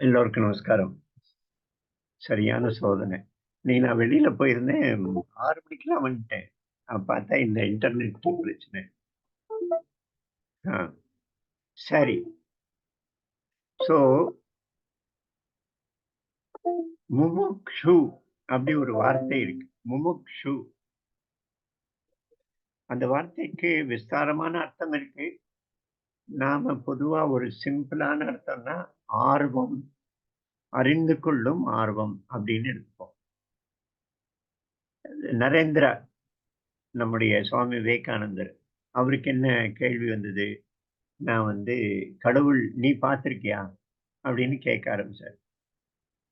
எல்லோருக்கும் நமஸ்காரம். சரியான சோதனை. இன்னைக்கு நான் வெளியில போயிருந்தேன். 6 மணிக்கெல்லாம் வந்துட்டேன். பார்த்தா இந்த இன்டர்நெட் பிரச்சனை. ஆ சரி. ஸோ முமுக்ஷு அப்படி ஒரு வார்த்தை இருக்கு. முமுக்ஷு. அந்த வார்த்தைக்கு விஸ்தாரமான அர்த்தம் இருக்கு. நாம பொதுவா ஒரு சிம்பிளான அர்த்தம்னா, ஆர்வம், அறிந்து கொள்ளும் ஆர்வம் அப்படின்னு எடுத்துப்போம். நரேந்திரா, நம்முடைய சுவாமி விவேகானந்தர், அவருக்கு என்ன கேள்வி வந்தது? நான் வந்து கடவுள் நீ பார்த்திருக்கியா? அப்படின்னு கேட்க ஆரம்பிச்சாரு.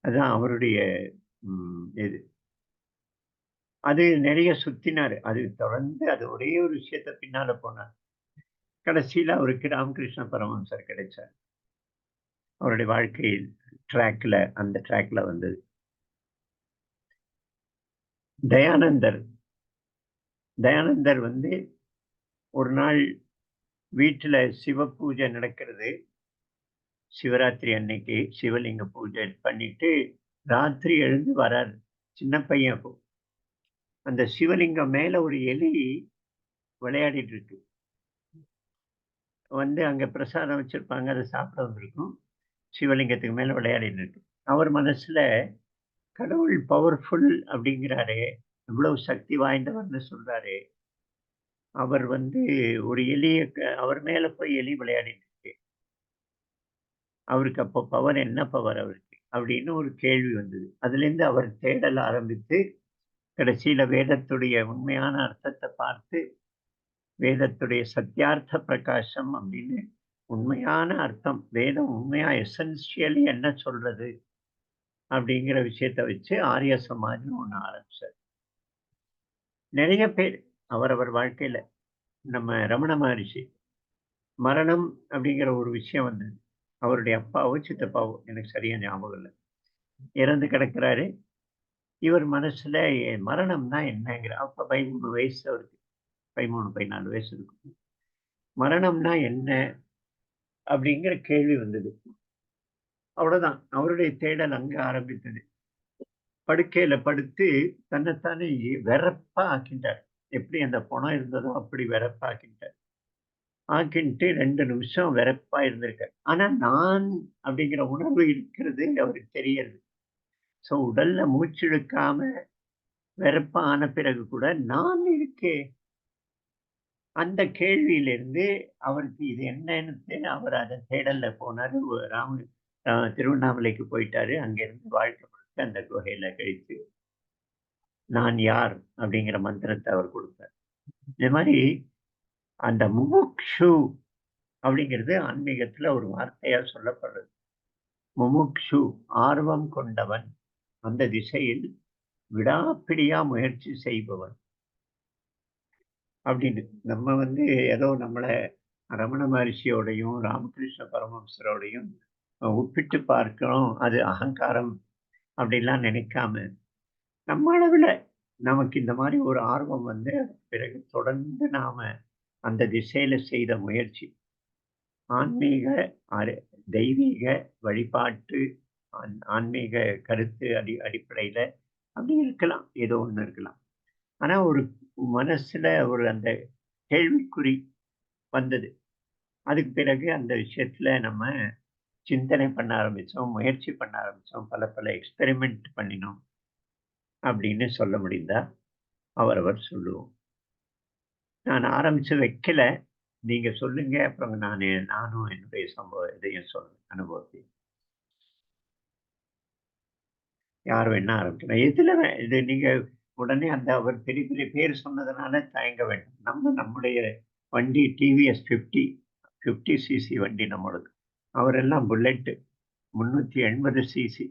அதான் அவருடைய இது. அது நெறைய சுத்தினாரு. அது தொடர்ந்து அது ஒரே ஒரு விஷயத்த பின்னால போனார். கடைசியில அவருக்கு ராமகிருஷ்ண பரமஹம்சர் கிடைச்சார். அவருடைய வாழ்க்கை அந்த ட்ராக்ல வந்தது. தயானந்தர் தயானந்தர் வந்து ஒரு நாள் வீட்டுல சிவ பூஜை நடக்கிறது. சிவராத்திரி அன்னைக்கு சிவலிங்க பூஜை பண்ணிட்டு ராத்திரி எழுந்து வராரு. சின்ன பையன் அப்போ. அந்த சிவலிங்கம் மேல ஒரு எலி விளையாடிட்டு இருக்கு. வந்து அங்க பிரசாதம் வச்சிருப்பாங்க. அத சாப்பிட வந்திருக்கும். சிவலிங்கத்துக்கு மேல விளையாடிட்டு இருக்கு. அவர் மனசுல கடவுள் பவர்ஃபுல் அப்படிங்கிறாரே, இவ்வளவு சக்தி வாய்ந்தவர்ன்னு சொல்றாரே, அவர் வந்து ஒரு அவர் மேல போய் எலி விளையாடிட்டு இருக்கு. அவருக்கு அப்போ பவர் என்ன பவர் அவருக்கு? அப்படின்னு ஒரு கேள்வி வந்தது. அதுலேருந்து அவர் தேடல் ஆரம்பித்து, கடைசியில வேதத்துடைய உண்மையான அர்த்தத்த பார்த்து, வேதத்துடைய சத்யார்த்த பிரகாசம் அப்படின்னு உண்மையான அர்த்தம், வேதம் உண்மையா எசென்ஷியலி என்ன சொல்றது? அப்படிங்கிற விஷயத்த வச்சு ஆரிய சமாஜ்ன்னு ஒண்ணு ஆரம்பிச்சாரு. நெறைய பேர் அவரவர் வாழ்க்கையில நம்ம ரமண மகரிஷி, மரணம் அப்படிங்கிற ஒரு விஷயம் வந்தது. அவருடைய அப்பாவோ, சித்தப்பாவோ எனக்கு சரியா ஞாபகம் இல்ல. இறந்து கிடக்கிறாரு. இவர் மனசுல மரணம்னா என்னங்கிற அப்ப 13 வயசு அவருக்கு. 13, 14 வயசு இருக்கும். மரணம்னா என்ன? அப்படிங்கிற கேள்வி வந்தது. அவ்வளவுதான். அவருடைய தேடல் அங்க ஆரம்பித்தது. படுக்கையில படுத்து தன்னைத்தானே வெறப்பா ஆக்கிட்டார். எப்படி அந்த பொணம் இருந்ததோ அப்படி வெறப்பா ஆக்கிட்டார். ஆக்கின்ட்டு 2 நிமிஷம் வெறப்பா இருந்திருக்காரு. ஆனா நான் அப்படிங்கிற உணர்வு இருக்கிறது அவருக்கு தெரியாது. ஸோ உடல்ல மூச்சு இழுக்காம வெறப்பா ஆன பிறகு கூட நான் இருக்கேன். அந்த கேள்வியிலிருந்து அவருக்கு இது என்னன்னு அவர் அத தேடல்ல போனாரு. திருவண்ணாமலைக்கு போயிட்டாரு. அங்கிருந்து வாழ்க்கை முழுக்க அந்த குகையில கழித்து, நான் யார் அப்படிங்கிற மந்திரத்த அவர் குடுத்தார். இந்த மாரி அந்த முமுக்ஷு அப்படிங்கிறது ஆன்மீகத்துல ஒரு வார்த்தையா சொல்லப்படுறது. முமுக்ஷு ஆர்வம் கொண்டவன். அந்த திசையில் விடாப்பிடியா முயற்சி செய்பவன். அப்படின்னு. நம்ம வந்து ஏதோ நம்மள ரமண மகரிஷியோடையும், ராமகிருஷ்ண பரமஹம்சரோடையும் ஒப்பிட்டு பார்க்கிறோம். அது அகங்காரம் அப்படிலாம் நினைக்காம, நம்ம அளவுல நமக்கு இந்த மாரி ஒரு ஆர்வம் வந்து பிறகு தொடர்ந்து நாம அந்த திசையில செய்த முயற்சி. ஆன்மீக அரு தெய்வீக வழிபாட்டு ஆன்மீக கருத்து அடிப்படையில அப்படி இருக்கலாம். ஏதோ ஒண்ணு இருக்கலாம். ஆனா ஒரு மனசுல ஒரு அந்த கேள்விக்குறி வந்தது. அதுக்கு பிறகு அந்த விஷயத்துல நம்ம சிந்தனை பண்ண ஆரம்பிச்சோம். முயற்சி பண்ண ஆரம்பிச்சோம். பல பல எக்ஸ்பெரிமென்ட் பண்ணினோம். அப்படின்னு சொல்ல முடிந்தா அவரவர் சொல்லுவோம். நான் ஆரம்பிச்சு வைக்கல. நீங்க சொல்லுங்க. அப்புறம் நானும் என்னுடைய இதையும் சொல்றேன். அனுபவத்தையும். யார் வேணா ஆரம்பிக்கலாம். எதுல இது நீங்க உடனே அந்த அவர் பெரிய பெரிய பேர் சொன்னதுனால தயங்க வேண்டாம். நம்முடைய வண்டி டிவிஎஸ் 50 சிசி வண்டி நம்மளது. அவரெல்லாம் புல்லட் 380 சிசி.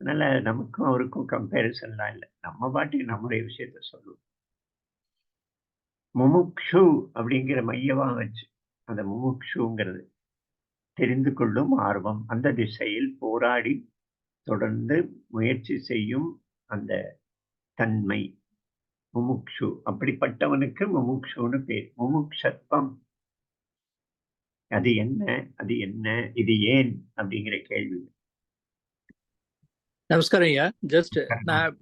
அதனால நமக்கும் அவருக்கும் கம்பேரிசன்லாம் இல்ல. நம்ம பாட்டுக்கு நம்முடைய விஷயத்த சொல்லுவோம். முமுக்ஷு அப்படிங்கிற மையமா வச்சு, அந்த முமுக்ஷுங்கிறது தெரிந்து கொள்ளும் ஆர்வம். அந்த திசையில் போராடி தொடர்ந்து முயற்சி செய்யும் அந்த தன்மை. முமுக்ஷு. அப்படிப்பட்டவனுக்கு முமுக்ஷுன்னு பேர். முமுக்ஷத்வம். அது என்ன? அது என்ன? இது ஏன்? அப்படிங்கிற கேள்வி. நமஸ்காரம் ஐயா. ஜஸ்ட் நான்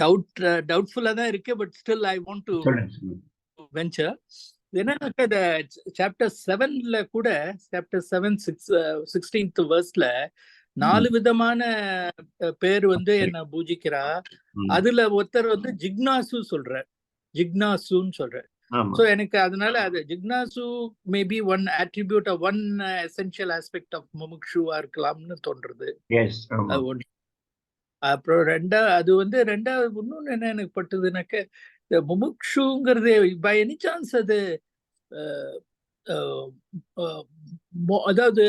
டவுட்ஃபுல்லா தான் இருக்கு, but still I want to venture. என்னன்னாக்கா இந்த சாப்டர் 7ல கூட, சாப்டர் 7 16th வெர்ஸ்ல 4 விதமான பேர் வந்து என்ன பூஜிக்கிறா. அதுல ஒருத்தர் வந்து ஜிக்னாசு சொல்றார், ஜிக்னாசுன்னு சொல்றார். So எனக்கு அதனால அது ஜிக்னாசு maybe one attribute one essential aspect of முமுக்ஷுவா இருக்கலாம்னு தோன்றது. அப்புறம் அது வந்து ரெண்டாவது இன்னொன்னு என்ன எனக்கு பட்டுதுனாக்க, இந்த முமுக்ஷுங்கிறது பை எனி சான்ஸ் அது அதாவது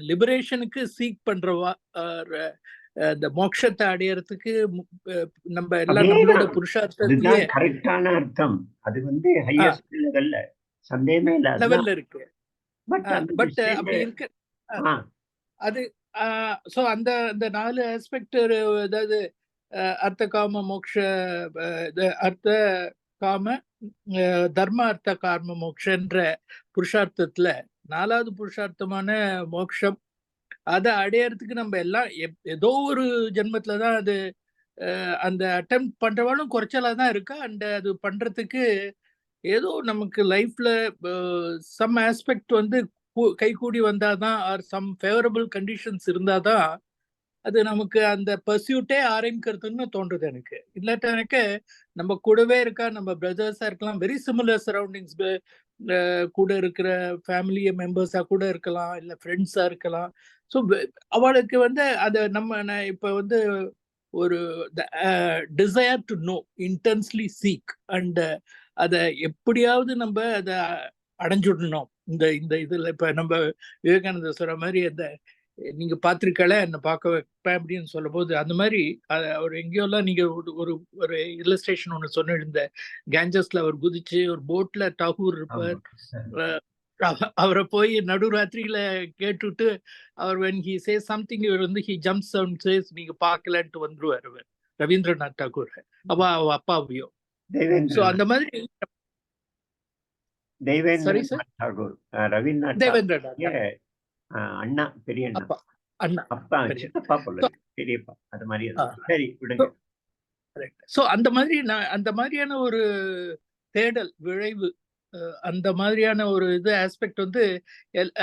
லிபரேஷனுக்கு சீக் பண்றவா, இந்த மோட்சத்தை அடையறதுக்கு நம்ம எல்லாம் நம்மளோட புருஷார்த்தத்திலே கரெக்டான அர்த்தம். அது வந்து ஹையஸ்ட் லெவல்ல சந்தேகமே இல்ல லெவல்ல இருக்கு. பட் அப்படி இருக்கு அது. சோ அந்த 4 ஆஸ்பெக்ட், அதாவது அர்த்த காம மோக்ஷ, அர்த்த காம தர்ம அர்த்த காம மோக்ஷன்ற புருஷார்த்தத்துல 4வது புருஷார்த்தமான மோக்ஷம், அதை அடையறதுக்கு நம்ம எல்லாம் ஏதோ ஒரு ஜென்மத்துலதான் அது அந்த அட்டெம்ப்ட் பண்றவாலும் குறைச்சலா தான் இருக்கா. அண்ட் அது பண்றதுக்கு ஏதோ நமக்கு லைஃப்ல சம் ஆஸ்பெக்ட் வந்து கைகூடி வந்தாதான், ஆர் சம் ஃபேவரபிள் கண்டிஷன்ஸ் இருந்தாதான் அது நமக்கு அந்த பர்சியூட்டே ஆரம்பிக்கிறதுன்னு தோன்றுது எனக்கு. இல்லாட்ட எனக்கு நம்ம கூடவே இருக்கா, நம்ம பிரதர்ஸா இருக்கலாம், வெரி சிமிலர் சரௌண்டிங்ஸ் கூட இருக்கிற ஃபேமிலி மெம்பர்ஸா கூட இருக்கலாம், இல்லை ஃப்ரெண்ட்ஸா இருக்கலாம். ஸோ அவளுக்கு வந்து அதை நம்ம இப்போ வந்து ஒரு desire to know, intensely seek, and அதை எப்படியாவது நம்ம அதை அடைஞ்சுடணும். இந்த இதுல இப்ப நம்ம விவேகானந்தர் சொல்ற மாதிரி, அந்த நீங்க பாத்திருக்கல என்ன பார்க்க வைப்பேன் அப்படின்னு சொல்லும் போது, அந்த மாதிரி அவர் எங்கேயோலாம் நீங்க ஒரு இல்லஸ்ட்ரேஷன் ஒண்ணு சொன்னிருந்த, கேஞ்சஸ்ல அவர் குதிச்சு ஒரு போட்ல டாகூர் இருப்பார், அவரை போய் நடுராத்திரியில கேட்டுட்டு அவர் when he says something, இவர் வந்து he jumps and says நீங்க பார்க்கலன்ட்டு வந்துருவார் அவர், ரவீந்திரநாத் டாகூர். அவ அப்பாவையோ. சோ அந்த மாதிரி தேவேந்திரநாத் டாகூர், ரவீந்திரநாத் அண்ணா, பெரிய அண்ணா, அப்பா, சித்தப்பா போல பெரியப்பா, அது மாதிரி. சரி, விடுங்க. சோ அந்த மாதிரி அந்த மாதிரியான ஒரு தேடல் விளைவு, அந்த மாதிரியான ஒரு இது ஆஸ்பெக்ட் வந்து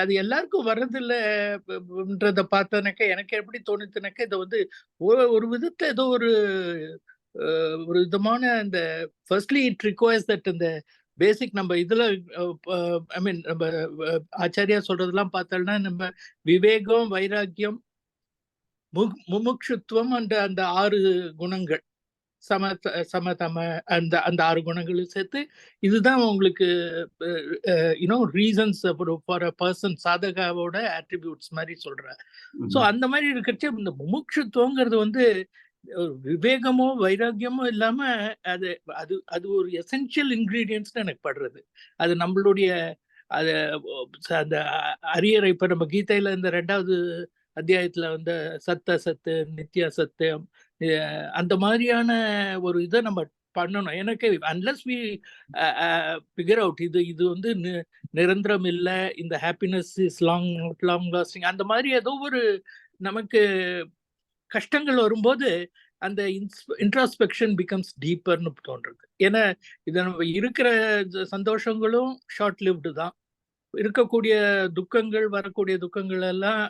அது எல்லாருக்கும் வர்றதில்லைன்றத பார்த்தனாக்க எனக்கு எப்படி தோணுச்சுனாக்க, இதை வந்து ஒரு விதத்துல ஏதோ ஒரு விதமான இந்த ஃபர்ஸ்ட்லி இட் ரிக்வயர்ஸ் தட் இந்த பேசிக் நம்ம இதுல ஐ மீன் நம்ம ஆச்சாரியா சொல்றதெல்லாம் பார்த்தோம்னா, நம்ம விவேகம், வைராக்கியம், முமுட்சுத்துவம் அண்ட் அந்த 6 குணங்கள், சமதம, அந்த 6 குணங்களும் சேர்த்து இதுதான் உங்களுக்கு ரீசன்ஸ் ஃபார் அ பர்சன், சாதகாவோட ஆட்ரிபியூட்ஸ் மாதிரி சொல்ற. ஸோ அந்த மாதிரி இருக்கிறச்சு இந்த முமுட்சுத்துவங்கிறது வந்து விவேகமோ வைராக்கியமோ இல்லாம அது அது அது ஒரு எசென்ஷியல் இன்கிரீடியன்ஸ் எனக்கு படுறது. அது நம்மளுடைய அந்த அரியரை, இப்ப நம்ம கீதையில இந்த 2வது அத்தியாயத்துல வந்து சத்து நித்யா சத்தியம், அந்த மாதிரியான ஒரு இதை நம்ம பண்ணணும். எனக்கு அன்லஸ் வி ஃபிகர் அவுட் இது வந்து நிரந்தரம் இல்லை, இந்த ஹாப்பினஸ் இஸ் லாங் லாஸ்டிங், அந்த மாதிரி ஏதோ ஒரு நமக்கு கஷ்டங்கள் வரும்போது அந்த இன்ட்ராஸ்பெக்ஷன் பிகம்ஸ் டீப்பர்னு தோன்றது. ஏன்னா இதை நம்ம இருக்கிற சந்தோஷங்களும் ஷார்ட் லிவ்டு தான், இருக்கக்கூடிய துக்கங்கள், வரக்கூடிய துக்கங்கள் எல்லாம்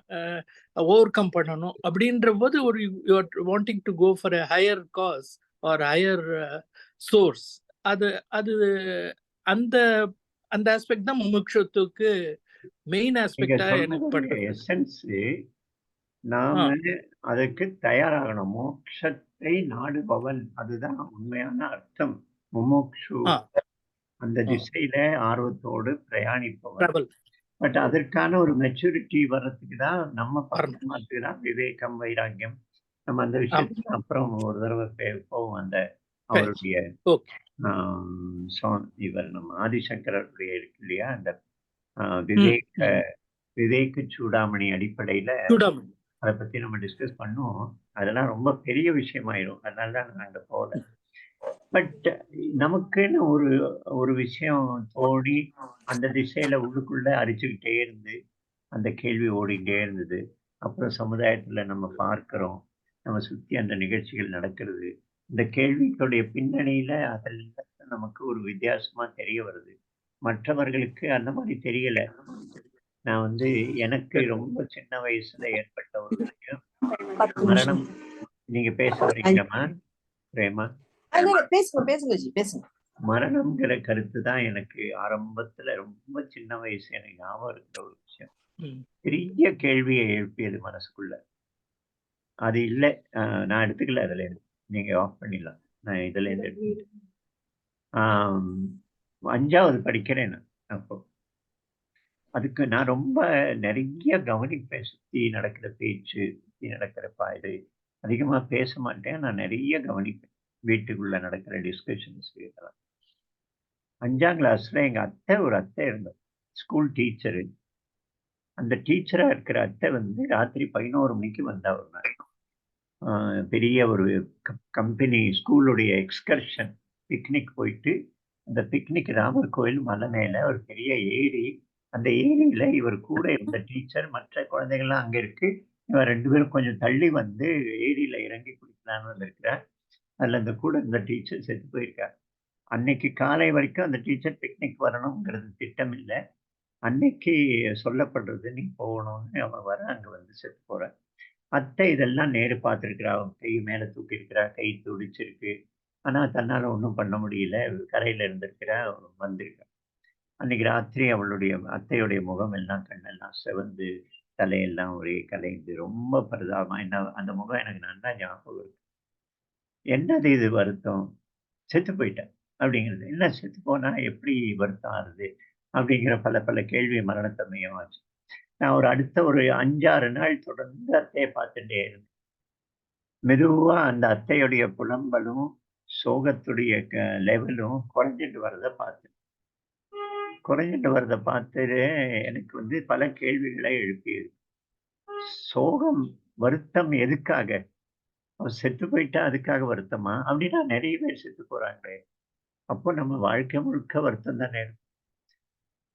ஓவர் கம் பண்ணணும். அப்படின்ற போது ஒரு you are wanting to go for a higher cause or higher source, அது அந்த அந்த ஆஸ்பெக்ட் தான் முமுட்சுத்துக்கு மெயின் ஆஸ்பெக்டா எனக்கு படுறது. நாம அதுக்கு தயாராகணும். மோட்சத்தை நாடுபவன், அதுதான் உண்மையான அர்த்தம். முமுட்சு அந்த திசையில ஆர்வத்தோடு பிரயாணிப்பவன். பட் அதற்கான ஒரு மெச்சூரிட்டி வர்றதுக்கு தான் நம்ம பரமாத்துக்கு தான் விவேகம், வைராக்கியம். நம்ம அந்த விஷயத்துக்கு அப்புறம் ஒரு தடவை போவோம். அந்த அவருடைய இவர் நம்ம ஆதிசங்கருடைய இருக்கு இல்லையா, அந்த விவேக சூடாமணி அடிப்படையில அதை பத்தி நம்ம டிஸ்கஸ் பண்ணுவோம். அதெல்லாம் ரொம்ப பெரிய விஷயமாயிரும், அதனாலதான் நான் அங்க போகல. பட் நமக்குன்னு ஒரு விஷயம் தோடி அந்த திசையில உள்ளுக்குள்ள அரிச்சுக்கிட்டே இருந்து அந்த கேள்வி ஓடிட்டே இருந்தது. அப்புறம் சமுதாயத்துல நம்ம பார்க்கிறோம். நம்ம சுத்தி அந்த நிகழ்ச்சிகள் நடக்கிறது. இந்த கேள்விகளுடைய பின்னணியில அதில் நமக்கு ஒரு வித்தியாசமா தெரிய வருது. மற்றவர்களுக்கு அந்த மாரி தெரியல. நான் வந்து எனக்கு ரொம்ப சின்ன வயசுல ஏற்பட்ட ஒரு விஷயம். 10 மரணம். நிமிஷம். நீங்க பேச வரீங்களாம்மா? பிரேமா? பேசுங்க பேசுங்க ஜி பேசுங்க. மரணம்ங்கிற கருத்து தான் எனக்கு ஆரம்பத்துல ரொம்ப சின்ன வயசு எனக்கு ஞாபகம் இருக்கிற ஒரு விஷயம். பெரிய கேள்வியை எழுப்பியது மனசுக்குள்ள. அது இல்ல. நான் எடுத்துக்கல அதுலேருந்து. நீங்க ஆஃப் பண்ணிடலாம். நான் இதுலேருந்து எடுத்துக்கிட்டேன். 5வது படிக்கிறேன் நான் அப்போ. அதுக்கு நான் ரொம்ப நெறைய கவனிப்பேன். சுத்தி நடக்கிற பேச்சு, சுத்தி நடக்கிற இது. அதிகமா பேச மாட்டேன். நான் நெறைய கவனிப்பேன். வீட்டுக்குள்ள நடக்கிற டிஸ்கஷன்ஸ் இதெல்லாம். 5ஆம் கிளாஸ்ல எங்க ஒரு அத்தை இருந்தாங்க. School teacher. அந்த டீச்சரா இருக்கிற அத்தை வந்து ராத்திரி 11 மணிக்கு வந்தா ஒரு நாள். பெரிய ஒரு கம்பெனி ஸ்கூலுடைய எக்ஸ்கர்ஷன் பிக்னிக் போயிட்டு, அந்த பிக்னிக் ராமர் கோயில் மலை மேல ஒரு பெரிய ஏரி. அந்த ஏரியில இவர் கூட இருந்த டீச்சர், மற்ற குழந்தைகள்லாம் அங்க இருக்கு. இவன் 2 பேரும் கொஞ்சம் தள்ளி வந்து ஏரியில இறங்கி குளிக்கலான்னு வந்திருக்கிறார். அதுல அந்த கூட இருந்த டீச்சர் செத்து போயிருக்கார். அன்னைக்கு காலை வரைக்கும் அந்த டீச்சர் பிக்னிக் வரணுங்கிறது திட்டம் இல்ல. அன்னைக்கு சொல்லப்படுறது, "நீ போகணும்னு." அவன் அங்க வந்து செத்து போறான். அத்தை இதெல்லாம் நேரு பார்த்துருக்கிறா. அவன் கை மேல தூக்கியிருக்கிறா. கை துடிச்சிருக்கு. ஆனா, தன்னால ஒண்ணும் பண்ண முடியல. கரையில இருந்திருக்கிறா. வந்திருக்கா. அன்னைக்கு ராத்திரி அவளுடைய அத்தையுடைய முகம் எல்லாம் கண்ணெல்லாம் சிவந்து, தலையெல்லாம் ஒரே கலைந்து ரொம்ப பரிதாபமா என்ன அந்த முகம் எனக்கு நல்லா ஞாபகம் இருக்கு. என்னது இது வருத்தம்? செத்து போயிட்டா அப்படிங்கிறது. என்ன செத்து போனா எப்படி வருத்தம் ஆறுது? அப்படிங்கிற பல பல கேள்வி மரணத்த மையமாச்சு. நான் அடுத்த ஒரு 5, 6 நாள் தொடர்ந்து அத்தைய பார்த்துட்டே இருந்தேன். மெதுவா அந்த அத்தையுடைய புலம்பலும், சோகத்துடைய லெவலும் குறைஞ்சிட்டு வரத பார்த்தேன். குறைஞ்சிட்டு வரத பார்த்துட்டு எனக்கு வந்து பல கேள்விகளை எழுப்பியது. சோகம், வருத்தம் எதுக்காக? அவ செத்து போயிட்டா அதுக்காக வருத்தமா? அப்படின்னா நெறைய பேர் செத்து போறாங்களே! அப்போ நம்ம வாழ்க்கை முழுக்க வருத்தம் தானே இருக்கும்.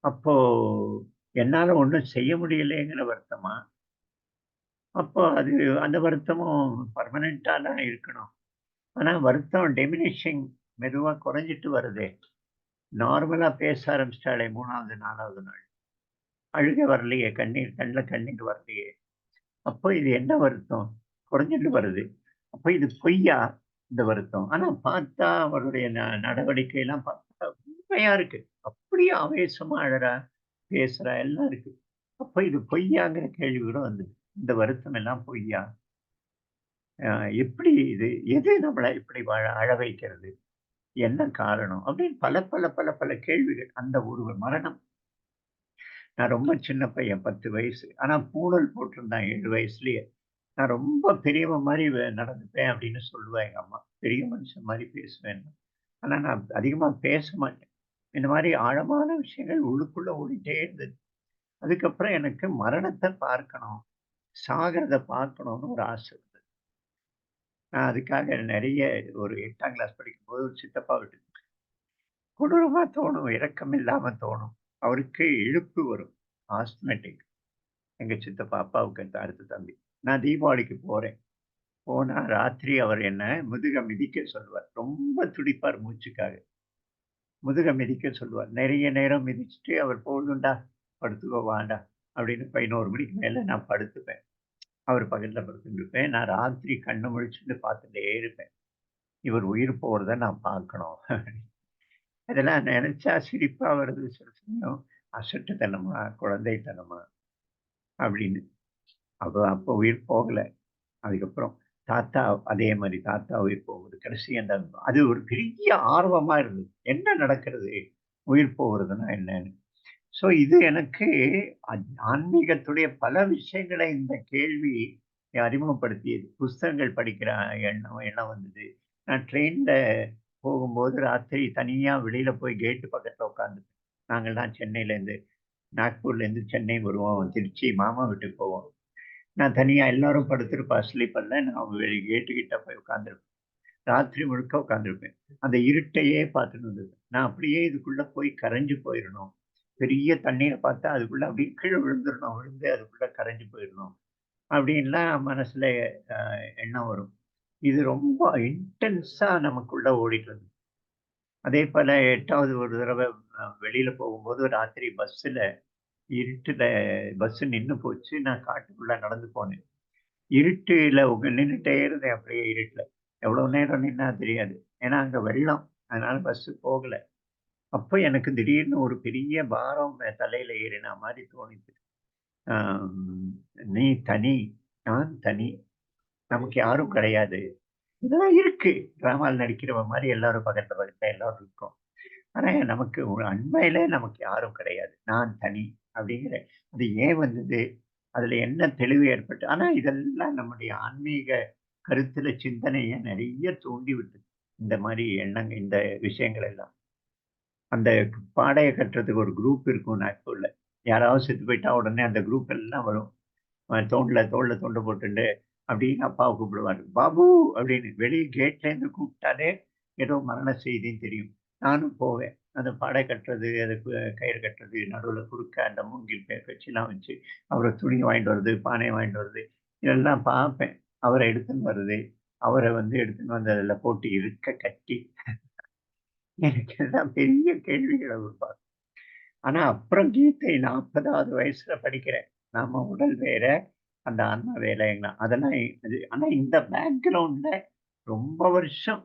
அப்போ என்னால ஒண்ணும் செய்ய முடியலையேங்கிற வருத்தமா? அப்போ அது அந்த வருத்தமும் பெர்மனன்ட்டா தான் இருக்கணும். ஆனா வருத்தம் டிமினிஷிங் மெதுவா குறைஞ்சிட்டு வருதே! நார்மலா பேச ஆரம்பிச்சுட்டாளே 3வது, 4வது நாள். அழுகை வரலையே! கண்ல கண்ணீர் வரலையே! அப்போ இது என்ன வருத்தம்? குறைஞ்சிட்டு வருது. அப்ப இது பொய்யா? இந்த வருத்தம். ஆனா பார்த்தா அவருடைய நடவடிக்கைலாம் பார்த்தா உண்மையா இருக்கு. அப்படியே ஆவேசமா அழறா, பேசுறா எல்லாம் இருக்கு. அப்ப இது பொய்யாங்கிற கேள்வி கூட வந்தது. இந்த வருத்தம் எல்லாம் பொய்யா? அ எப்படி இது? எது நம்மள இப்படி அழ வைக்கிறது? என்ன காரணம்? அப்படின்னு பல பல பல பல கேள்விகள். அந்த ஒரு மரணம். நான் ரொம்ப சின்ன பையன் 10 வயசு. ஆனா பூணல் போட்டிருந்தான் 7 வயசுலயே. நான் ரொம்ப பெரியவன் மாரி நடந்துப்பேன் அப்படின்னு சொல்லுவா எங்க அம்மா. பெரிய மனுஷன் மாரி பேசுவேன்னு. ஆனா நான் அதிகமா பேச மாட்டேன். இந்த மாரி ஆழமான விஷயங்கள் உள்ளுக்குள்ள ஓடிட்டே இருந்தது. அதுக்கப்புறம் எனக்கு மரணத்த பார்க்கணும். சாகிறத பார்க்கணும்னு ஒரு ஆசை இருந்தது. நான் அதுக்காக நெறைய ஒரு 8ஆம் கிளாஸ் படிக்கும்போது ஒரு சித்தப்பா வீட்டுக்கு கொடூரமா தோணும். இரக்கம் இல்லாம தோணும். அவருக்கு இழுப்பு வரும். ஆஸ்துமேட்டிக். எங்க சித்தப்பா, அப்பாவுக்கு அடுத்த தம்பி. நான் தீபாவளிக்கு போறேன். போனா ராத்திரி அவர் என்ன முதுக மிதிக்க சொல்லுவார். ரொம்ப துடிப்பார் மூச்சுக்காக. முதுக மிதிக்க சொல்லுவார். நெறைய நேரம் மிதிச்சுட்டு அவர் "போதும்டா, படுத்துக்கோ வாடா" அப்படின்னு 11 மணிக்கு மேல நான் படுத்துப்பேன். அவர் பக்கத்துல படுத்துட்டுருப்பேன். நான் ராத்திரி கண்ண முழிச்சுட்டு பார்த்துட்டே இருப்பேன். இவர் உயிர் போறத நான் பார்க்கணும். அதெல்லாம் நெனச்சா சிரிப்பா வருது சில சமயம். அசட்டுத்தனமா, குழந்தைத்தனமா அப்படின்னு. அப்போ உயிர் போகல. அதுக்கப்புறம் தாத்தா அதே மாரி தாத்தா உயிர் போகுது. கடைசி அந்த அது ஒரு பெரிய ஆர்வமா இருந்தது. என்ன நடக்கிறது? உயிர் போகுறதுன்னா என்னன்னு. ஸோ இது எனக்கு ஆன்மீகத்துடைய பல விஷயங்களை இந்த கேள்வி அறிமுகப்படுத்தியது. புஸ்தகங்கள் படிக்கிற எண்ணம் எண்ணம் வந்தது. நான் ட்ரெயின்ல போகும்போது ராத்திரி தனியா வெளியில போய் கேட் பக்கத்துல உட்கார்ந்துப்பேன். நாங்கலாம் சென்னையிலேருந்து நாக்பூர்லேருந்து சென்னை வருவோம். திருச்சி மாமா வீட்டுக்கு போவோம். நான் தனியா எல்லாரும் படுத்திருப்பா ஸ்லீப்பர்ல. நான் கேட்டு கிட்ட போய் உட்கார்ந்திருப்பேன். ராத்திரி முழுக்க உட்கார்ந்திருப்பேன். அந்த இருட்டையே பார்த்துட்டு இருந்திருப்பேன். நான் அப்படியே இதுக்குள்ள போய் கரைஞ்சு போயிரணும். பெரிய தண்ணீர பார்த்தா அதுக்குள்ள அப்படியே கீழ விழுந்துரணும். விழுந்து அதுக்குள்ள கரைஞ்சு போயிரணும். அப்படின்லாம் மனசுல எண்ணம் வரும். இது ரொம்ப இன்டென்ஸா நமக்குள்ள ஓடிட்டு இருந்தது. அதே போல 8வது ஒரு தடவ வெளியில போகும்போது ராத்திரி பஸ்ஸுல இருட்டுல பஸ் நின்னு போச்சு. நான் காட்டுக்குள்ள நடந்து போனேன். இருட்டுல நின்னுட்டே இருந்தேன் அப்படியே இருட்டுல. எவ்வளவு நேரம் நின்னா தெரியாது. ஏன்னா அங்க வெள்ளம். அதனால பஸ் போகல. அப்ப எனக்கு திடீர்னு ஒரு பெரிய பாரம் தலையில ஏறின மாரி தோணிச்சு. ஆம், "நீ தனி, நான் தனி, நமக்கு யாரும் கிடையாது." இதெல்லாம் இருக்கு. டிராமால நடிக்கிறவ மாரி எல்லாரும் பக்கத்துல பக்கத்துல எல்லாரும் இருக்கோம். ஆனா நமக்கு ஒரு அண்மையில நமக்கு யாரும் கிடையாது. நான் தனி அப்படிங்கிற அது ஏன் வந்தது? அதுல என்ன தெளிவு ஏற்பட்டு ஆனா இதெல்லாம் நம்முடைய ஆன்மீக கருத்துல சிந்தனைய நெறைய தூண்டி விட்டுது. இந்த மாரி எண்ணங்க இந்த விஷயங்கள் எல்லாம். அந்த பாடைய கட்டுறதுக்கு ஒரு குரூப் இருக்கும் நட்புல. யாராவது செத்து போயிட்டா உடனே அந்த குரூப் எல்லாம் வரும். தோள்ல துண்ட போட்டுண்டு அப்படின்னு அப்பாவ கூப்பிடுவாரு. "பாபு" அப்படின்னு வெளிய கேட்லேருந்து கூப்பிட்டாலே ஏதோ மரண செய்தின்னு தெரியும். நானும் போவேன். அந்த பாடை கட்டுறது, அதுக்கு கயிறு கட்டுறது, நடுவுல குறுக்க அந்த மூங்கில் கட்சிலாம் வச்சு, அவர துணி வாங்கிட்டு வர்றது, பானை வாங்கிட்டு வர்றது, இதெல்லாம் பார்ப்பேன். அவர எடுத்துன்னு வர்றது, அவர வந்து எடுத்துன்னு வந்து அதில போட்டு இறுக்க கட்டி, எனக்கு எல்லாம் பெரிய கேள்விகள உருவாக்கும். ஆனா அப்புறம் கீதை 40வது வயசுல படிக்கிறேன். நம்ம உடல் வேற, அந்த ஆன்மா வேறங்களா. அதெல்லாம் ஆனா இந்த பேக்கிரவுண்ட்ல ரொம்ப வருஷம்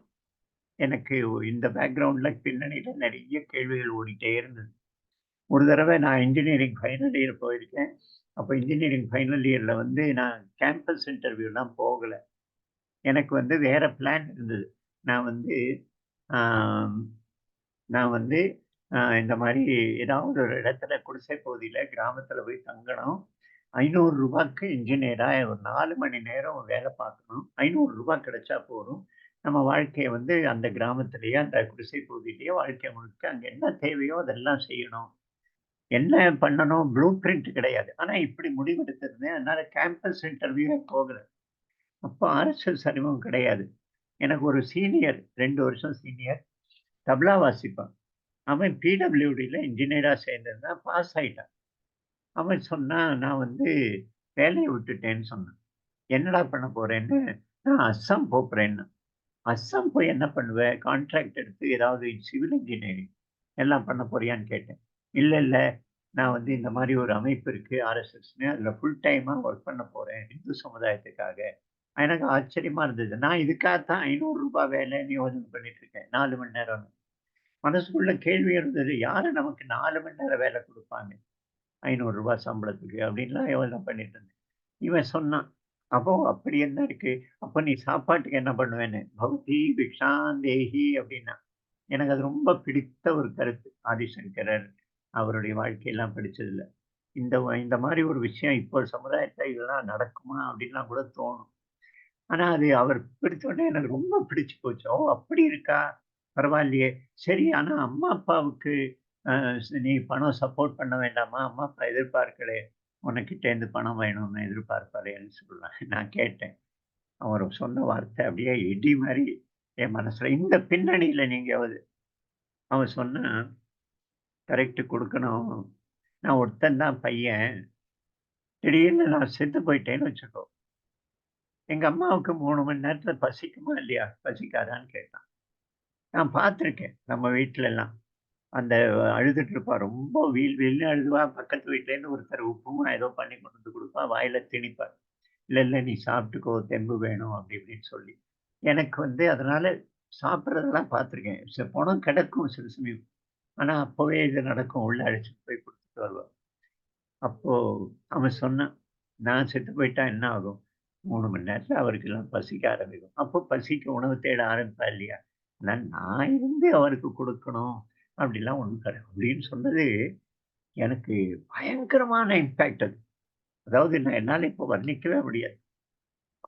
எனக்கு இந்த பேக்கிரவுண்ட்ல பின்னணியில நெறைய கேள்விகள் ஓடிட்டே இருந்தது. ஒரு தடவ நான் இன்ஜினியரிங் ஃபைனல் இயர் போயிருக்கேன். அப்ப இன்ஜினியரிங் ஃபைனல் இயர்ல வந்து நான் கேம்பஸ் இன்டர்வியூலாம் போகல. எனக்கு வந்து வேற பிளான் இருந்தது. நான் வந்து ஆ நான் வந்து இந்த மாரி ஏதாவது ஒரு இடத்துல குடிசை பகுதியில கிராமத்துல போய் தங்கணும். ரூ. 500க்கு இன்ஜினியரா ஒரு 4 மணி நேரம் வேலை பார்க்கணும். ரூ. 500 கிடைச்சா போதும். நம்ம வாழ்க்கைய வந்து அந்த கிராமத்திலேயே, அந்த குடிசை பகுதியிலேயே வாழ்க்கை முழுக்க அங்க என்ன தேவையோ அதெல்லாம் செய்யணும். என்ன பண்ணணும் ப்ளூ பிரிண்ட் கிடையாது. ஆனா இப்படி முடிவெடுத்திருந்தேன். அதனால கேம்பஸ் இன்டர்வியூவே போகல. அப்போ ஆர்எஸ்எஸ் அறிமுகம் கிடையாது. எனக்கு ஒரு சீனியர் 2 வருஷம் சீனியர் தப்லா வாசிப்பான். அவன் பிடபிள்யூடில இன்ஜினியரா சேர்ந்திருந்தான். பாஸ் ஆயிட்டான். அவன் சொன்னான், "நான் வந்து வேலைய விட்டுட்டேன்னு" சொன்னான். "என்னடா பண்ண போறேன்னு?" "நான் அஸ்ஸாம் போப்போறேன்னா." "அஸ்ஸாம் போய் என்ன பண்ணுவ? கான்ட்ராக்ட் எடுத்து ஏதாவது சிவில் இன்ஜினியரிங் எல்லாம் பண்ண போறியான்னு?" கேட்டேன். "இல்ல, இல்ல. நான் வந்து இந்த மாரி ஒரு அமைப்பு இருக்கு ஆர்எஸ்எஸ்ன்னு. அதுல ஃபுல் டைமா ஒர்க் பண்ண போறேன். இந்து சமுதாயத்துக்காக." எனக்கு ஆச்சரியமா இருந்தது. நான் இதுக்காகத்தான் ரூ. 500 வேலைன்னு யோசனை பண்ணிட்டு இருக்கேன். 4 மணி நேரம்னு. மனசுக்குள்ள கேள்வி இருந்தது. யாரு நமக்கு 4 மணி நேரம் வேலை குடுப்பாங்க? ரூ. 500 சம்பளத்துக்கு அப்படின்லாம் யோசனை பண்ணிட்டு இருந்தேன். இவன் சொன்னான். அப்போ அப்படி என்ன இருக்கு? அப்ப நீ சாப்பாட்டுக்கு என்ன பண்ணுவேன்னு? பவதி பிக்ஷாந்தேஹி அப்படின்னா. எனக்கு அது ரொம்ப பிடித்த ஒரு கருத்து. ஆதிசங்கரர் அவருடைய வாழ்க்கையெல்லாம் படிச்சதுல. இந்த மாரி ஒரு விஷயம் இப்போ சமுதாயத்துல இதெல்லாம் நடக்குமா? அப்படின்லாம் கூட தோணும். ஆனா அது அவர் பிடிச்சோனே எனக்கு ரொம்ப பிடிச்சு போச்சு. ஓ! அப்படி இருக்கா? பரவாயில்லையே! சரி ஆனா அம்மா, அப்பாவுக்கு அ நீ பணம் சப்போர்ட் பண்ண வேண்டாமா? அம்மா, அப்பா எதிர்பார்க்கலே! உனக்கிட்டேருந்து பணம் வேணும்னு எதிர்பார்ப்பாரேன்னு சொல்றான். நான் கேட்டேன். அவர் சொன்ன வார்த்தை அப்படியே இடி மாரி என் மனசுல இந்த பின்னணியில நீங்கயாவது அவன் சொன்னான், "கரெக்ட் குடுக்கணும். நான் ஒருத்தன் தான் பையன். திடீர்னு நான் செத்து போயிட்டேன்னு வச்சுக்கோ. எங்க அம்மாவுக்கு 3 மணி நேரத்துல பசிக்குமா இல்லையா? பசிக்காதான்னு கேட்டான். நான் பார்த்துருக்கேன். நம்ம வீட்லலாம். அந்த அழுதுட்டு இருப்பா. ரொம்ப வீல் வீல்ன்னு அழுவா. பக்கத்து வீட்லேருந்து ஒருத்தர் உப்புமா ஏதோ பண்ணி கொண்டு வந்து குடுப்பா. வாயில திணிப்பார். "இல்ல, இல்ல நீ சாப்பிட்டுக்கோ. தெம்பு வேணும்." அப்படி இப்படின்னு சொல்லி. எனக்கு வந்து அதனால சாப்பிடுறதெல்லாம் பார்த்துருக்கேன். பணம் கிடக்கும் சில சமயம். ஆனா அப்பவே இது நடக்கும். உள்ள அழைச்சுட்டு போய் குடுத்துட்டு வருவா. அப்போ அவன் சொன்னான், "நான் செத்து போயிட்டா என்ன ஆகும்? 3 மணி நேரத்துல அவருக்கெல்லாம் பசிக்க ஆரம்பிக்கும். அப்போ பசிக்கு உணவு தேட ஆரம்பிப்பா இல்லையா? ஆனா நான் இருந்து அவருக்கு குடுக்கணும். அப்படிலாம் ஒண்ணும் கிடையாது." அப்படின்னு சொன்னது எனக்கு பயங்கரமான இம்பாக்ட் அது. அதாவது என்னால இப்போ வர்ணிக்கவே முடியாது.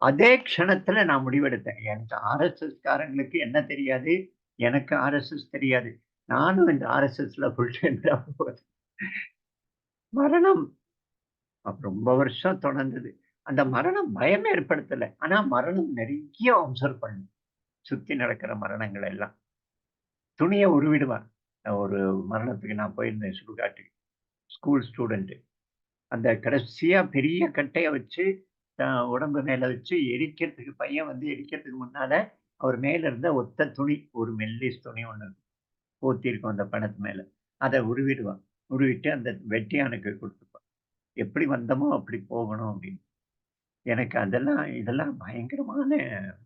அதே க்ஷணத்துல நான் முடிவெடுத்தேன். எனக்கு ஆர்எஸ்எஸ் காரங்களுக்கு என்ன தெரியாது? எனக்கு ஆர்எஸ்எஸ் தெரியாது. நானும் இந்த ஆர்எஸ்எஸ்ல ஃபுல் டைம்ல மரணம் ரொம்ப வருஷம் தொடர்ந்தது. அந்த மரணம் பயம் ஏற்படுத்தல. ஆனா மரணம் நெறைய அப்சர்வ் பண்ணேன். சுத்தி நடக்கிற மரணங்கள் எல்லாம். துணிய உருவிடுவான். ஒரு மரணத்துக்கு நான் போயிருந்தேன் சுடுகாட்டுக்கு. School student. அந்த கடைசியா பெரிய கட்டைய வச்சு உடம்பு மேல வச்சு எரிக்கிறதுக்கு பையன் வந்து எரிக்கிறதுக்கு முன்னால, அவர் மேல இருந்த ஒத்த துணி, ஒரு மெல்லிஸ் துணி ஒண்ணு போத்தியிருக்கும் அந்த பிணத்து மேல. அத உருவிடுவான். உருவிட்டு அந்த வெட்டியானுக்கு குடுத்துப்பான். எப்படி வந்தோமோ அப்படி போகணும் அப்படின்னு. எனக்கு இதெல்லாம் பயங்கரமான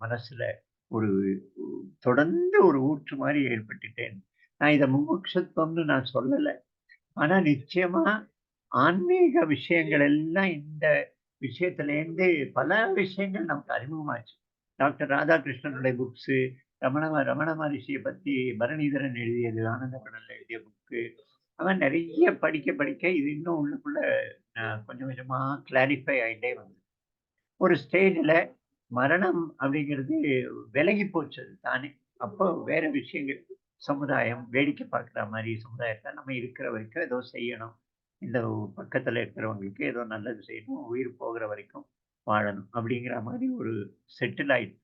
மனசுல ஒரு தொடர்ந்து ஒரு ஊற்று மாரி ஏற்பட்டுட்டே இருந்தது. நான் இத முமுட்சுத்துவம்னு நான் சொல்லல. ஆனா நிச்சயமா ஆன்மீக விஷயங்கள் எல்லாம் இந்த விஷயத்திலேருந்து பல விஷயங்கள் நமக்கு அறிமுகமாச்சு. டாக்டர் ராதாகிருஷ்ணனுடைய புக்ஸு, ரமண மகரிஷிய பத்தி பரணிதரன் எழுதியது, ஆனந்த கடல்ல எழுதிய புக்கு. அவன் நெறைய படிக்க படிக்க இது இன்னும் உள்ளுக்குள்ள கொஞ்சம் கொஞ்சமா கிளாரிஃபை ஆயிட்டே வந்தது. ஒரு ஸ்டேஜ்ல மரணம் அப்படிங்கிறது விலகி போச்சு அது தானே. அப்போ வேற விஷயங்கள் சமுதாயம் வேடிக்கை பார்க்குற மாரி சமுதாயத்த நம்ம இருக்கிற வரைக்கும் ஏதோ செய்யணும். இந்த பக்கத்துல இருக்கிறவங்களுக்கு ஏதோ நல்லது செய்யணும். உயிர் போகிற வரைக்கும் வாழணும். அப்படிங்கிற மாரி ஒரு செட்டில் ஆயிடுச்சு.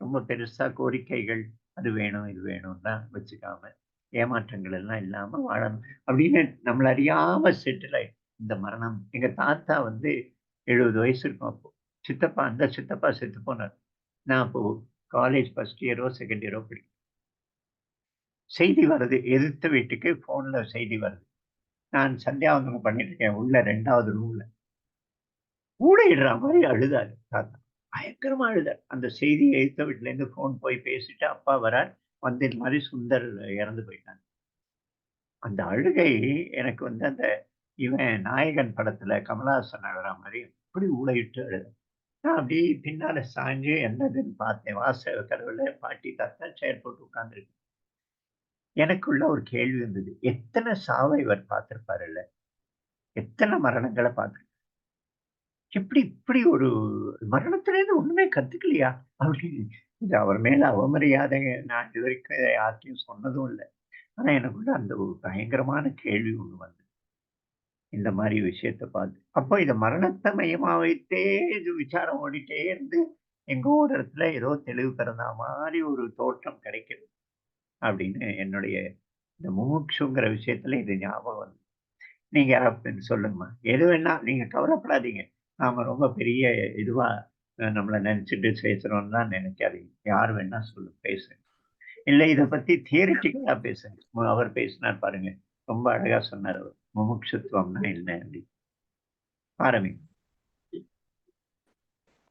ரொம்ப பெருசா கோரிக்கைகள் அது வேணும், இது வேணும்லாம் வச்சுக்காம, ஏமாற்றங்கள் எல்லாம் இல்லாம வாழணும். அப்படின்னு நம்மள அறியாம செட்டில் ஆயிடுச்சு. இந்த மரணம் எங்க தாத்தா வந்து 70 வயசு இருக்கும் அப்போ. அந்த சித்தப்பா செத்து போனார். நான் அப்போ காலேஜ் ஃபர்ஸ்ட் இயரோ, செகண்ட் இயரோ படிக்கிறேன். செய்தி வருது. எதிர்த்த வீட்டுக்கு ஃபோன்ல செய்தி வருது. நான் சந்தியாவந்தனம் பண்ணிட்டு இருக்கேன். உள்ள 2வது ரூம்ல. ஊளையிடுற மாரி அழுதாரு தாத்தா. பயங்கரமா அழுதார். அந்த செய்தி எதிர்த்த வீட்லேருந்து ஃபோன் போய் பேசிட்டு, அப்பா வரார். வந்து இந்த மாரி சுந்தர் இறந்து போயிட்டாங்க. அந்த அழுகை எனக்கு வந்து அந்த இவன் நாயகன் படத்துல கமலஹாசன் அழுற மாரி அப்படி ஊளையிட்டு அழுதேன். நான் அப்படியே பின்னால சாஞ்சு என்னதுன்னு பார்த்தேன். வாச கதவுல பாட்டி, தாத்தா சேர் போட்டு உட்கார்ந்துருக்கு. எனக்குள்ள ஒரு கேள்வி வந்தது. எத்தன சாவ இவர் பார்த்திருப்பாருல்ல? எத்தன மரணங்கள பார்த்திருப்பாரு. எப்படி இப்படி ஒரு மரணத்திலேருந்து ஒண்ணுமே கத்துக்கலையா? அப்படின்னு. இது அவர் மேல அவமரியாதை நான் இதுவரைக்கும் யார்ட்டயும் சொன்னதும் இல்ல. ஆனா எனக்குள்ள அந்த ஒரு பயங்கரமான கேள்வி ஒண்ணு வந்தது. இந்த மாரி விஷயத்த பார்த்து. அப்போ இத மரணத்த மையமா வைத்தே இது விசாரம் ஓடிட்டே இருந்து, எங்கோ ஒரு இடத்துல ஏதோ தெளிவு பிறந்தா மாரி ஒரு தோற்றம் கிடைக்குது. அப்படின்னு என்னுடைய இந்த முமுட்சுங்கிற விஷயத்துல இது ஞாபகம் வந்தது. நீங்க யாராவது சொல்லுங்கம்மா. எது வேணா நீங்க கவலைப்படாதீங்க. நாம ரொம்ப பெரிய இதுவா நம்மள நெனச்சுட்டு பேசுறோம்லாம் நெனைக்காதீங்க. யார் வேணா பேசுங்க. இல்ல இத பத்தி தியரிட்டிக்கலா பேசுங்க. அவர் பேசினார் பாருங்க. ரொம்ப அழகா சொன்னார் அவர். முமுட்சுத்துவம்னா என்ன அப்படின்னு. ஆரம்பிங்க.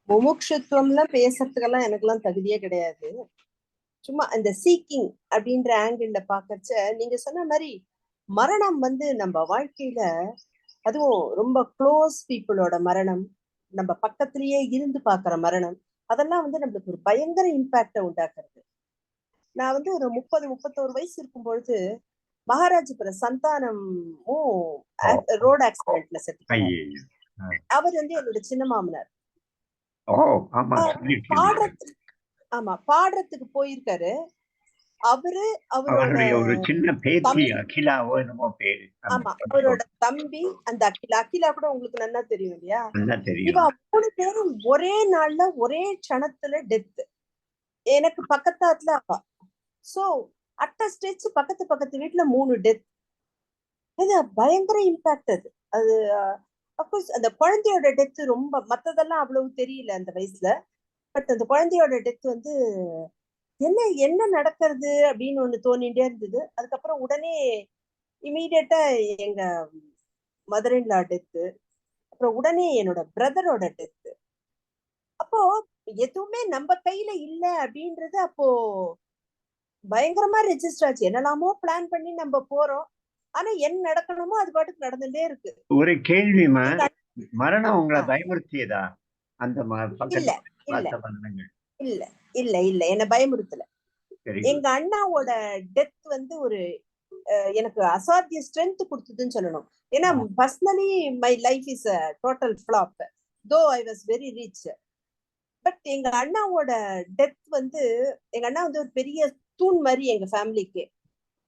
முமுட்சுத்துவம்லாம் பேசுறதுக்கெல்லாம் எனக்கெல்லாம் தகுதியே கிடையாது. சும்மா அந்த சீக்கிங் அப்படின்ற ஆங்கிள் பாக்கச்ச நீங்க சொன்ன மாதிரி மரணம் வந்து நம்ம வாழ்க்கையில அதுவும் ரொம்ப க்ளோஸ் பீப்புளோட மரணம், நம்ம பக்கத்திலேயே இருந்து பாக்குற மரணம், அதெல்லாம் வந்து நம்மளுக்கு ஒரு பயங்கர இம்பாக்ட உண்டாக்குறது. நான் வந்து ஒரு 30-31 வயசு இருக்கும் பொழுது மகாராஜபுரம் சந்தானமும் ரோடு ஆக்சிடென்ட்ல செத்துட்டாங்க. அவர் வந்து என்னோட சின்ன மாமனார். பாடுறதுக்கு போயிருக்காரு. அவரோட ஒரு சின்ன பேத்தி அகிலாவோ என்னமோ பேரு. ஆமா, அவரோட தம்பி அந்த அகிலா கூட உங்களுக்கு நல்லா தெரியும் இல்லையா? இவ 3 பேரும் ஒரே நாள்ல ஒரே க்ஷணத்துல டெத். எனக்கு பக்கத்தாத்துல அப்பா. சோ அட்ட ஸ்டேஜ் பக்கத்து வீட்டுல 3 டெத். அது பயங்கர இம்பாக்ட். அது அப்கோர்ஸ் அந்த குழந்தையோட டெத் ரொம்ப, மத்ததெல்லாம் அவ்வளவு தெரியல அந்த வயசுல. பட் அந்த குழந்தையோட டெத் வந்து என்ன நடக்கிறது அப்படின்னு ஒண்ணு தோணிட்டே இருந்தது. அதுக்கப்புறம் உடனே இமீடியட்டா எங்க மதர் இன் லா டெத்து, அப்புறம் உடனே என்னோட பிரதரோட டெத்து. அப்போ எதுவுமே நம்ம கையில இல்ல அப்படின்றது அப்போ பயங்கரமா ரெஜிஸ்டர் ஆச்சு. என்னெல்லாமோ பிளான் பண்ணி நம்ம போறோம். ஆனா என்ன நடக்கணுமோ அது பாட்டுக்கு நடந்துட்டே இருக்கு. ஒரு கேள்விமா, மரணம் உங்களை பயமுறுத்தியதா? அந்த இல்ல என்ன பயமுறுத்தல. எங்க அண்ணாவோட டெத் வந்து ஒரு எனக்கு அசாத்திய ஸ்ட்ரென்த் கொடுத்ததுன்னு சொல்லணும். ஏன்னா personally my life is a total flop though I was very rich. But எங்க அண்ணாவோட டெத் வந்து, எங்க அண்ணா வந்து ஒரு பெரிய தூண் மாதிரி எங்க ஃபேமிலிக்கு.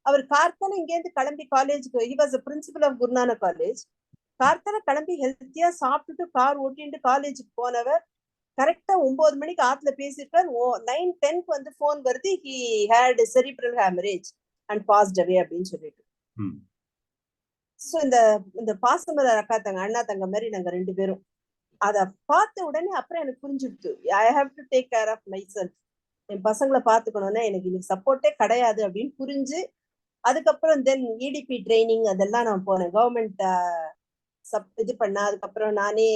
அவர் கார்த்தால இங்கேருந்து கிளம்பி காலேஜுக்கு, he was a principal of Guru Nanak college. கார்த்தால கிளம்பி ஹெல்த்தியா சாப்பிட்டுட்டு கார் ஓட்டிட்டு காலேஜுக்கு போனவர் கரெக்டா 9 மணிக்கு ஆத்துல பேசியிருக்கார். 9:10 வந்து போன் வருது, he had cerebral hemorrhage and passed away அப்படின்னு சொல்லிட்டு. சோ இந்த பாசமலர் அக்கா தங்க அண்ணா தங்க மாதிரி நாங்க 2 பேரும் அத பார்த்த உடனே அப்புறம் எனக்கு புரிஞ்சுடுச்சு, I have to take care of myself. என் பசங்களை பார்த்துக்கணும்னா எனக்கு இன்னைக்கு சப்போர்ட்டே கிடையாது அப்படின்னு புரிஞ்சு, அதுக்கப்புறம் தென் இடிபி ட்ரைனிங் அதெல்லாம் நான் போனேன். கவர்மெண்ட் இது பண்ண, அதுக்கப்புறம் நானே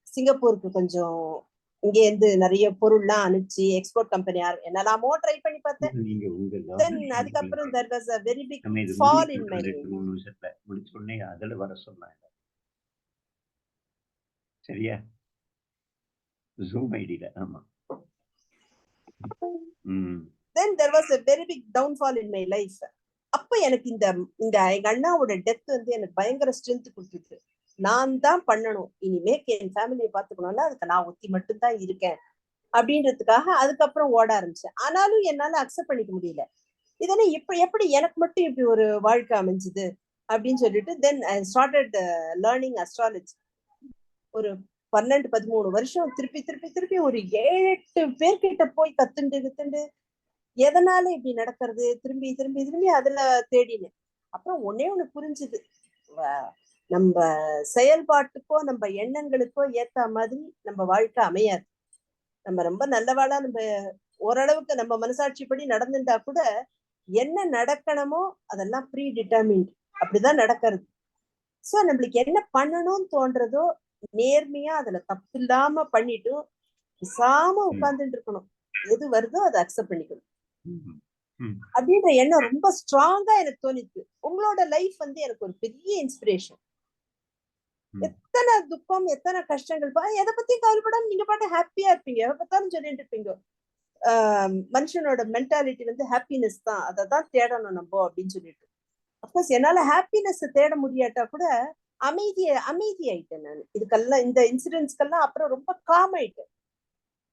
சிங்கப்பூருக்கு கொஞ்சம் இங்கே இருந்து நிறைய பொருள்லாம் அனுப்பிச்சு எக்ஸ்போர்ட் கம்பெனி என்னெல்லாமோ ட்ரை பண்ணி பார்த்தேன். தென் அதுக்கப்புறம் there was a very big fall in my முடிச்ச உடனே அதுல வர சொன்னாங்க. சரியா? ஜூம் ஐடில. ஆமா. then there was a very big downfall in my life. அப்ப எனக்கு இந்த எங்க அண்ணாவோட டெத் வந்து எனக்கு பயங்கர ஸ்ட்ரென்த் கொடுத்துச்சு. நான் தான் பண்ணணும், இனிமே என் ஃபேமிலியை பார்த்துக்கணும்னா அதுக்கு நான் ஒத்தி மட்டும்தான் இருக்கேன் அப்படின்றதுக்காக அதுக்கப்புறம் ஓட ஆரம்பிச்சேன். ஆனாலும் என்னால அக்செப்ட் பண்ணிக்க முடியல, இதனை எப்படி எனக்கு மட்டும் இப்படி ஒரு வாழ்க்கை அமைஞ்சுது அப்படின்னு சொல்லிட்டு தென் ஐ ஸ்டார்டட் லேர்னிங் அஸ்ட்ராலஜி. ஒரு 12-13 வருஷம் திருப்பி ஒரு 7-8 பேர்கிட்ட போய் கத்துண்டு எதனால இப்படி நடக்கிறது திரும்பி அதுல தேடினேன். அப்புறம் ஒண்ணு புரிஞ்சுது, நம்ம செயல்பாட்டுக்கோ நம்ம எண்ணங்களுக்கோ ஏத்த மாதிரி நம்ம வாழ்க்கை அமையாது. நம்ம ரொம்ப நல்லவாளா நம்ம ஓரளவுக்கு நம்ம மனசாட்சிப்படி நடந்துட்டா கூட என்ன நடக்கணுமோ அதெல்லாம் ப்ரீ டிட்டர்மின்ட், அப்படிதான் நடக்கிறது. சோ நம்மளுக்கு என்ன பண்ணணும்னு தோன்றதோ நேர்மையா அதுல தப்பு இல்லாம பண்ணிட்டு பேசாம உட்கார்ந்துட்டு இருக்கணும். எது வருதோ அதை அக்செப்ட் பண்ணிக்கணும் அப்படின்ற எண்ணம் ரொம்ப ஸ்ட்ராங்கா எனக்கு தோணிச்சு. உங்களோட லைஃப் வந்து எனக்கு ஒரு பெரிய இன்ஸ்பிரேஷன். எத்தனை துக்கம் எத்தனை கஷ்டங்கள் எதை பத்தியும் கவலைப்படாம நீங்க பாட்டு ஹாப்பியா இருப்பீங்க, எப்ப பார்த்தாலும் சொல்லிட்டு இருப்பீங்க. மனுஷனோட மென்டாலிட்டி வந்து ஹாப்பினஸ் தான், அதை தான் தேடணும் நம்ம அப்படின்னு சொல்லிட்டு. அப்கோர்ஸ் என்னால ஹாப்பினஸ் தேட முடியாட்டா கூட அமைதி ஆயிட்டேன் நான். இதுக்கெல்லாம் இந்த இன்சிடென்ட்ஸ்க்கெல்லாம் அப்புறம் ரொம்ப காம் ஆயிட்டேன்.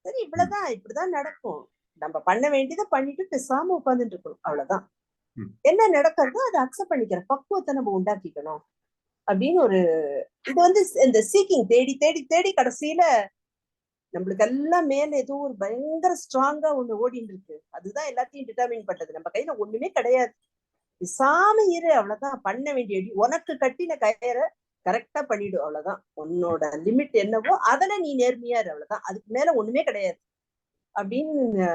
சரி இவ்வளவுதான், இப்படிதான் நடக்கும், நம்ம பண்ண வேண்டியதை பண்ணிட்டு பேசாம உட்கார்ந்துட்டு இருக்கணும், அவ்வளவுதான். என்ன நடக்கிறதோ அதை அக்செப்ட் பண்ணிக்கிற பக்குவத்தை நம்ம உண்டாக்கிக்கணும் அப்படின்னு ஒரு இது வந்து இந்த சீக்கிங் தேடி கடைசியில நம்மளுக்கு எல்லாம் மேல ஏதோ ஒரு பயங்கர ஸ்ட்ராங்கா ஒண்ணு ஓடிட்டு இருக்கு. அதுதான் எல்லாத்தையும் டிட்டர்மின் பண்றது. நம்ம கையில ஒண்ணுமே கிடையாது, பேசாம இரு, அவ்வளவுதான். பண்ண வேண்டிய உனக்கு கட்டின கயிறை கரெக்டா பண்ணிடும், அவ்வளவுதான். உன்னோட லிமிட் என்னவோ அதுல நீ நேர்மையா இரு, அவ்வளவுதான். அதுக்கு மேல ஒண்ணுமே கிடையாது அப்படின்னு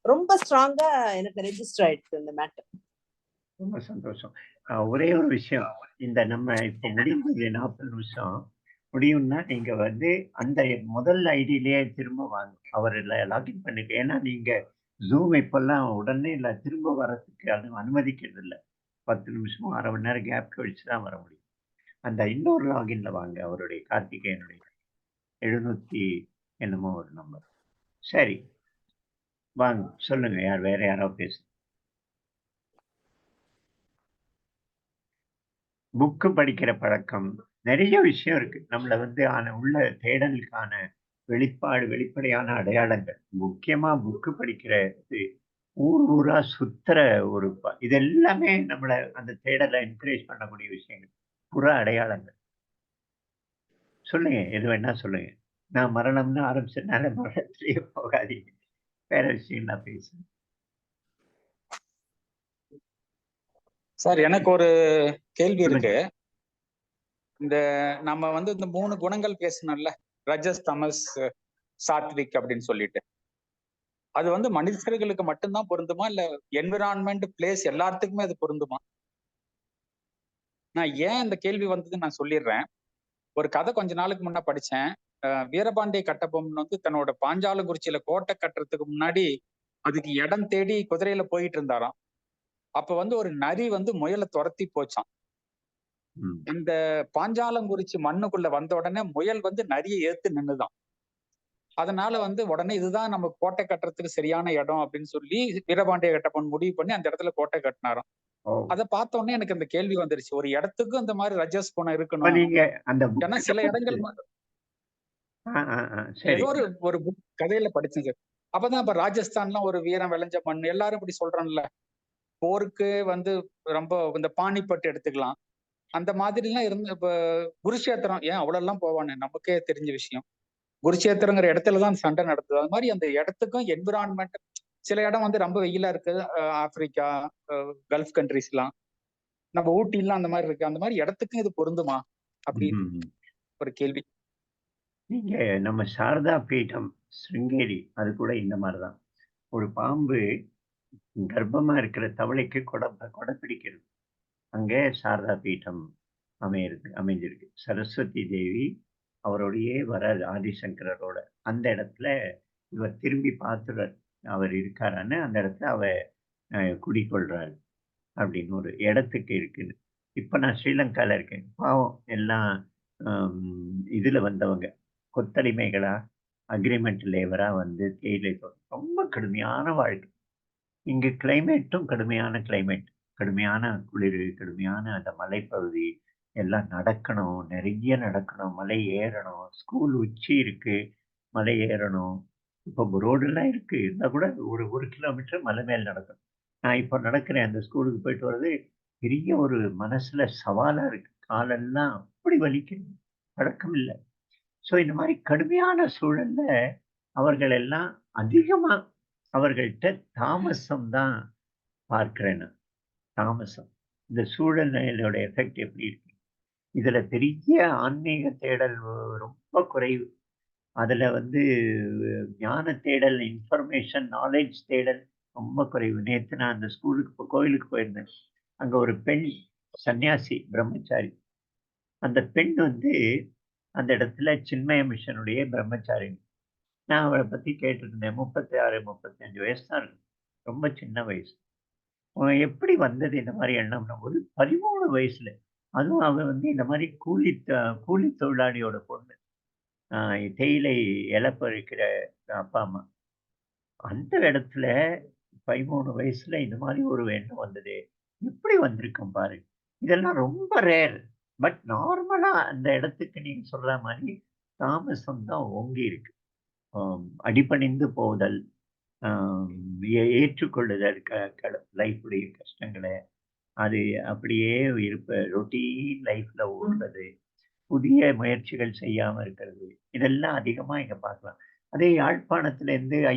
ரொம்ப ஸ்ட்ராங்கா எனக்கு ரெஜிஸ்டர் ஆயிடுச்சு இந்த மேட்டர். ரொம்ப சந்தோஷம். ஒரே ஒரு விஷயம், இந்த நம்ம இப்ப முடிந்தது 40 நிமிஷம் முடியும்னா நீங்க வந்து அந்த முதல் ஐடியிலேயே திரும்ப வாங்க, அவர் லாகின் பண்ணிக்க. ஏன்னா நீங்க ஜூம் இப்பெல்லாம் உடனே இல்லை, திரும்ப வரதுக்கு அது அனுமதிக்கிறது இல்லை. 10 நிமிஷமும் அரை மணி நேரம் கேப் கழிச்சு தான் வர முடியும். அந்த இன்னொரு லாகின்ல வாங்க, அவருடைய கார்த்திகேயனுடைய 700 என்னமோ ஒரு நம்பர். சரி வாங்க, சொல்லுங்க. வேற யாராவது பேசு. புக்கு படிக்கிற பழக்கம், நிறைய விஷயம் இருக்கு. நம்மளை வந்து உள்ள தேடலுக்கான வெளிப்படையான அடையாளங்கள். முக்கியமா புக்கு படிக்கிறது, ஊரா சுத்துற ஒரு இது எல்லாமே நம்மளை அந்த தேடலை என்கரேஜ் பண்ணக்கூடிய விஷயங்கள், புற அடையாளங்கள். சொல்லுங்க, எது வேணா சொல்லுங்க. நான் மரணம்னு ஆரம்பிச்சதுனால மரணத்திலேயே போகாதீங்க, வேற விஷயம் நான் பேசுறேன். சார் எனக்கு ஒரு கேள்வி இருக்கு. இந்த நம்ம வந்து இந்த 3 குணங்கள் பேசணும்ல, ரஜஸ் தமஸ் சாத்விக் அப்படின்னு சொல்லிட்டு, அது வந்து மனிதர்களுக்கு மட்டும்தான் பொருந்துமா இல்ல என்விரான்மெண்ட் பிளேஸ் எல்லாத்துக்குமே அது பொருந்துமா? நான் ஏன் இந்த கேள்வி வந்ததுன்னு நான் சொல்லிடுறேன். ஒரு கதை கொஞ்ச நாளுக்கு முன்ன படிச்சேன். வீரபாண்டிய கட்டபொம்மன் வந்து தன்னோட பாஞ்சாலங்குறிச்சியில கோட்டை கட்டுறதுக்கு முன்னாடி அதுக்கு இடம் தேடி குதிரையில போயிட்டு இருந்தாராம். அப்ப வந்து ஒரு நரி வந்து முயலை துரத்தி போச்சான். இந்த பாஞ்சாலங்குறிச்சி மண்ணுக்குள்ள வந்த உடனே முயல் வந்து நரியை ஏத்து நின்னுதான். அதனால வந்து உடனே இதுதான் நம்ம கோட்டை கட்டுறதுக்கு சரியான இடம் அப்படின்னு சொல்லி வீரபாண்டிய கட்டபொம்மன் முடிவு பண்ணி அந்த இடத்துல கோட்டை கட்டினாராம். அதை பார்த்த உடனே எனக்கு அந்த கேள்வி வந்துருச்சு, ஒரு இடத்துக்கு அந்த மாதிரி ரஜஸ் குணம் இருக்கணும். ஏன்னா சில இடங்கள் ஏதோ ஒரு புக் கதையில படிச்சேன் சார். அப்பதான் இப்ப ராஜஸ்தான்லாம் ஒரு வீரம் விளைஞ்ச மண், எல்லாரும் இப்படி சொல்றான்ல. போருக்கு வந்து ரொம்ப இந்த பானிபட் எடுத்துக்கலாம், அந்த மாதிரி எல்லாம் இருந்து. இப்ப குருஷேத்திரம் ஏன் அவ்வளவு எல்லாம் போவானு நமக்கே தெரிஞ்ச விஷயம். குருஷேத்திரங்கிற இடத்துலதான் சண்டை நடத்துது. அது மாதிரி அந்த இடத்துக்கும் என்விரான்மெண்ட், சில இடம் வந்து ரொம்ப வெயிலா இருக்கு, ஆப்பிரிக்கா, கல்ஃப் கண்ட்ரிஸ் எல்லாம், நம்ம ஊட்டி எல்லாம் அந்த மாதிரி இருக்கு. அந்த மாதிரி இடத்துக்கும் இது பொருந்துமா அப்படின்னு ஒரு கேள்வி. நீங்க நம்ம சாரதா பீடம் சிருங்கேரி அது கூட இந்த மாதிரி தான். ஒரு பாம்பு கர்ப்பமா இருக்கிற தவளைக்கு கொடை பிடிக்கிறது. அங்கே சாரதா பீடம் அமைஞ்சிருக்கு. சரஸ்வதி தேவி அவரோடையே வராரு ஆதிசங்கரரோட. அந்த இடத்துல இவர் திரும்பி பார்த்துறார். அவர் இருக்காரான்னு அந்த இடத்துல குடிகொள்றாரு அப்படின்னு ஒரு இடத்துக்கு இருக்குது. இப்ப நான் ஸ்ரீலங்கால இருக்கேன். பாவம் எல்லாம் இதுல வந்தவங்க கொத்தடிமைகளா அக்ரிமெண்ட் லேபரா வந்து தேயிலை ரொம்ப கடுமையான வாழ்க்கை. இங்கு கிளைமேட்டும் கடுமையான கிளைமேட். கடுமையான குளிர், கடுமையான அந்த மலைப்பகுதி. எல்லாம் நடக்கணும், நிறைய நடக்கணும், மலை ஏறணும். ஸ்கூல் உச்சி இருக்கு, மலை ஏறணும். இப்போ ரோடெல்லாம் இருக்கு. இருந்தா கூட ஒரு 1 கிலோமீட்டர் மலை மேல் நடக்கணும். நான் இப்போ நடக்கிறேன். அந்த ஸ்கூலுக்கு போயிட்டு வர்றது பெரிய ஒரு மனசுல சவாலா இருக்கு. காலெல்லாம் அப்படி வலிக்குது. பழக்கம் இல்ல. ஸோ இந்த மாரி கடுமையான சூழல்ல அவர்கள் எல்லாம் அதிகமா அவர்கள்ட்ட தாமசம் தான் பார்க்கிறேன் நான். தாமசம். இந்த சூழ்நிலையோட எஃபெக்ட் எப்படி இருக்கு? இதுல பெரிய ஆன்மீக தேடல் ரொம்ப குறைவு. அதுல வந்து ஞான தேடல், இன்ஃபர்மேஷன், நாலேட்ஜ் தேடல் ரொம்ப குறைவு. நேத்து நான் அந்த கோயிலுக்கு போயிருந்தேன். அங்க ஒரு பெண் சன்னியாசி, பிரம்மச்சாரி. அந்த பெண் வந்து அந்த இடத்துல சின்மய மிஷனுடைய பிரம்மச்சாரிணி. நான் அவளை பத்தி கேட்டிருந்தேன். 36, 35 வயசு தான் இருக்கும். ரொம்ப சின்ன வயசு. எப்படி வந்தது இந்த மாரி எண்ணம்னா, ஒரு 13 வயசுல. அதுவும் அவ வந்து இந்த மாரி கூலி தொழிலாளியோட பொண்ணு. அ தேயிலை இலை பறிக்கிற அப்பா, அம்மா. அந்த இடத்துல 13 வயசுல இந்த மாரி ஒரு எண்ணம் வந்ததே! எப்படி வந்திருக்கும் பாரு. இதெல்லாம் ரொம்ப ரேர். பட் நார்மலா அந்த இடத்துக்கு நீங்க சொல்ற மாரி தாமசம் தான் ஓங்கி இருக்கு. அடிபணிந்து போதல், ஆம், ஏற்றுக்கொள்ளுதல் லைஃபுடைய கஷ்டங்கள. அது அப்படியே ரொட்டீன் லைஃப்ல ஓடுறது. புதிய முயற்சிகள் செய்யாம இருக்கிறது. இதெல்லாம் அதிகமா இங்க பார்க்கலாம். அதே யாழ்ப்பாணத்துல இருந்து